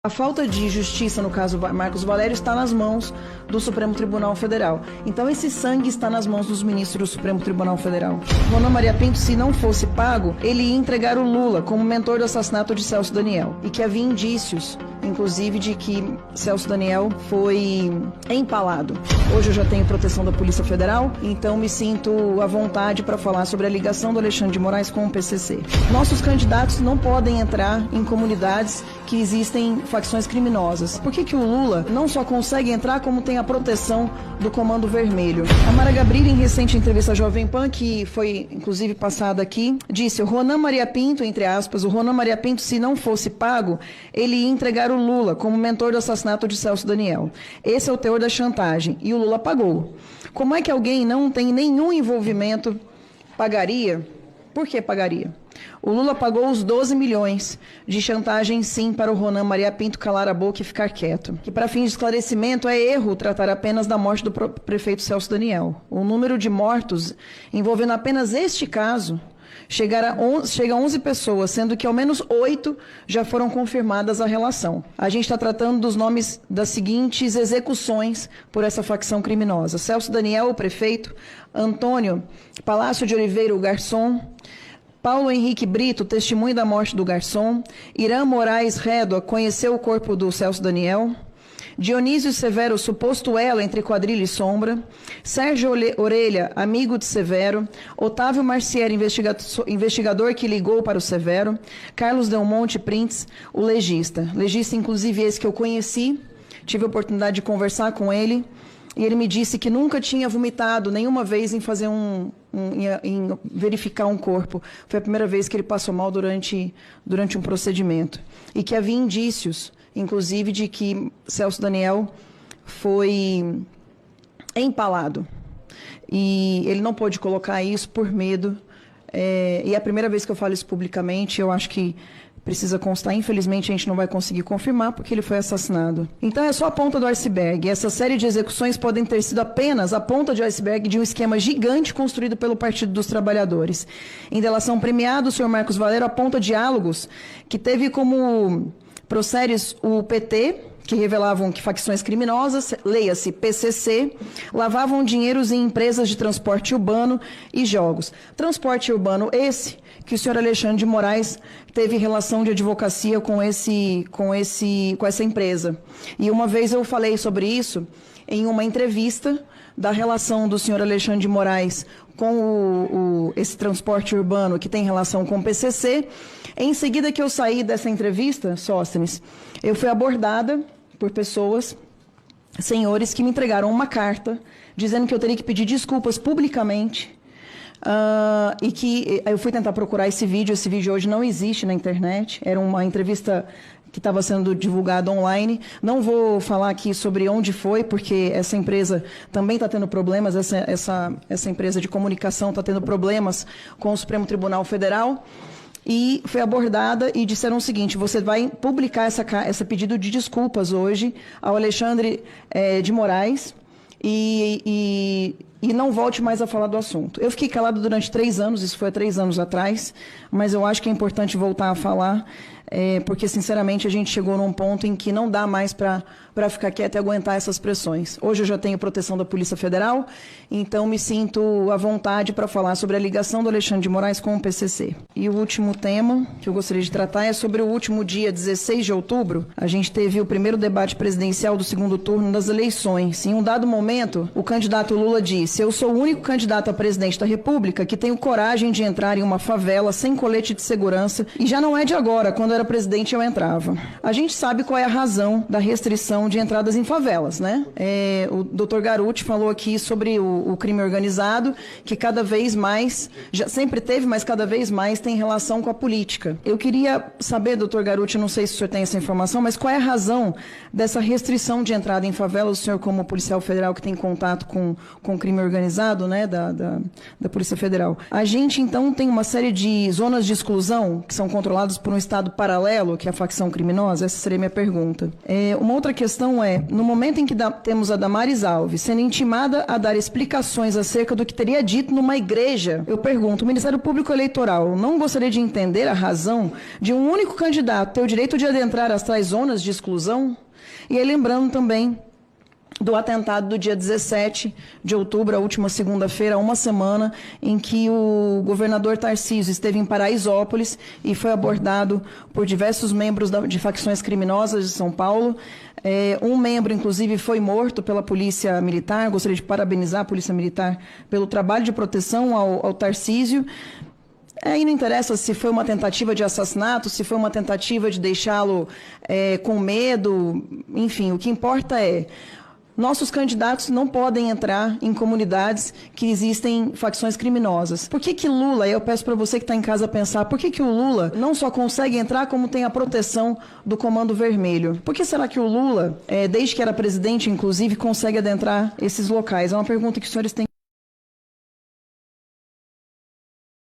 A falta de justiça, no caso Marcos Valério, está nas mãos do Supremo Tribunal Federal. Então esse sangue está nas mãos dos ministros do Supremo Tribunal Federal. Ronan Maria Pinto, se não fosse pago, ele ia entregar o Lula como mentor do assassinato de Celso Daniel. E que havia indícios, inclusive, de que Celso Daniel foi empalado. Hoje eu já tenho proteção da Polícia Federal, então me sinto à vontade para falar sobre a ligação do Alexandre de Moraes com o PCC. Nossos candidatos não podem entrar em comunidades que existem facções criminosas. Por que o Lula não só consegue entrar, como tem a proteção do Comando Vermelho? A Mara Gabrilli, em recente entrevista à Jovem Pan, que foi inclusive passada aqui, disse: o Ronan Maria Pinto, entre aspas, o Ronan Maria Pinto, se não fosse pago, ele ia entregar o Lula como mentor do assassinato de Celso Daniel. Esse é o teor da chantagem. E o Lula pagou. Como é que alguém não tem nenhum envolvimento pagaria? Por que pagaria? O Lula pagou os 12 milhões de chantagem, sim, para o Ronan Maria Pinto calar a boca e ficar quieto. Que, para fins de esclarecimento, é erro tratar apenas da morte do prefeito Celso Daniel. O número de mortos envolvendo apenas este caso chega a 11 pessoas, sendo que ao menos 8 já foram confirmadas a relação. A gente está tratando dos nomes das seguintes execuções por essa facção criminosa: Celso Daniel, o prefeito; Antônio Palácio de Oliveira, o garçom; Paulo Henrique Brito, testemunho da morte do garçom; Irã Moraes Rédoa, conheceu o corpo do Celso Daniel; Dionísio Severo, suposto elo entre quadrilha e sombra; Sérgio Orelha, amigo de Severo; Otávio Marcieri, investigador que ligou para o Severo; Carlos Del Monte Prints, o legista, inclusive esse que eu conheci, tive a oportunidade de conversar com ele, e ele me disse que nunca tinha vomitado nenhuma vez em fazer em verificar um corpo. Foi a primeira vez que ele passou mal durante um procedimento. E que havia indícios, inclusive, de que Celso Daniel foi empalado. E ele não pôde colocar isso por medo. E é a primeira vez que eu falo isso publicamente. Eu acho que precisa constar. Infelizmente, a gente não vai conseguir confirmar, porque ele foi assassinado. Então, é só a ponta do iceberg. Essa série de execuções podem ter sido apenas a ponta de iceberg de um esquema gigante construído pelo Partido dos Trabalhadores. Em delação premiada, o senhor Marcos Valério aponta diálogos que teve como prosséries o PT, que revelavam que facções criminosas, leia-se PCC, lavavam dinheiros em empresas de transporte urbano e jogos. Transporte urbano esse que o senhor Alexandre de Moraes teve relação de advocacia com essa empresa. E uma vez eu falei sobre isso em uma entrevista da relação do senhor Alexandre de Moraes com esse transporte urbano que tem relação com o PCC. Em seguida que eu saí dessa entrevista, Sóstenes, eu fui abordada por pessoas, senhores, que me entregaram uma carta dizendo que eu teria que pedir desculpas publicamente. E que eu fui tentar procurar esse vídeo hoje não existe na internet, era uma entrevista que estava sendo divulgada online. Não vou falar aqui sobre onde foi, porque essa empresa também está tendo problemas, essa empresa de comunicação está tendo problemas com o Supremo Tribunal Federal. E foi abordada e disseram o seguinte: você vai publicar esse pedido de desculpas hoje ao Alexandre de Moraes e não volte mais a falar do assunto. Eu fiquei calado durante 3 anos, isso foi há 3 anos atrás, mas eu acho que é importante voltar a falar, porque, sinceramente, a gente chegou num ponto em que não dá mais para ficar quieto e aguentar essas pressões. Hoje eu já tenho proteção da Polícia Federal, então me sinto à vontade para falar sobre a ligação do Alexandre de Moraes com o PCC. E o último tema que eu gostaria de tratar é sobre o último dia 16 de outubro. A gente teve o primeiro debate presidencial do segundo turno das eleições. Em um dado momento, o candidato Lula disse: eu sou o único candidato a presidente da República que tenho coragem de entrar em uma favela sem colete de segurança, e já não é de agora, quando era presidente eu entrava. A gente sabe qual é a razão da restrição de entradas em favelas, né? O Dr. Garuti falou aqui sobre o crime organizado, que cada vez mais, já sempre teve, mas cada vez mais tem relação com a política. Eu queria saber, Dr. Garuti, não sei se o senhor tem essa informação, mas qual é a razão dessa restrição de entrada em favelas? O senhor, como policial federal que tem contato com o crime organizado, né, da Polícia Federal. A gente, então, tem uma série de zonas de exclusão que são controladas por um Estado paralelo paralelo, que é a facção criminosa? Essa seria a minha pergunta. Uma outra questão é, no momento em que temos a Damares Alves sendo intimada a dar explicações acerca do que teria dito numa igreja, eu pergunto, o Ministério Público Eleitoral não gostaria de entender a razão de um único candidato ter o direito de adentrar as tais zonas de exclusão? E aí, lembrando também do atentado do dia 17 de outubro, a última segunda-feira, uma semana, em que o governador Tarcísio esteve em Paraisópolis e foi abordado por diversos membros de facções criminosas de São Paulo. Um membro, inclusive, foi morto pela Polícia Militar. Gostaria de parabenizar a Polícia Militar pelo trabalho de proteção ao Tarcísio. Aí não interessa se foi uma tentativa de assassinato, se foi uma tentativa de deixá-lo com medo, enfim, o que importa é nossos candidatos não podem entrar em comunidades que existem facções criminosas. Por que Lula, e eu peço para você que está em casa pensar, por que o Lula não só consegue entrar, como tem a proteção do Comando Vermelho? Por que será que o Lula, desde que era presidente, inclusive, consegue adentrar esses locais? É uma pergunta que os senhores têm.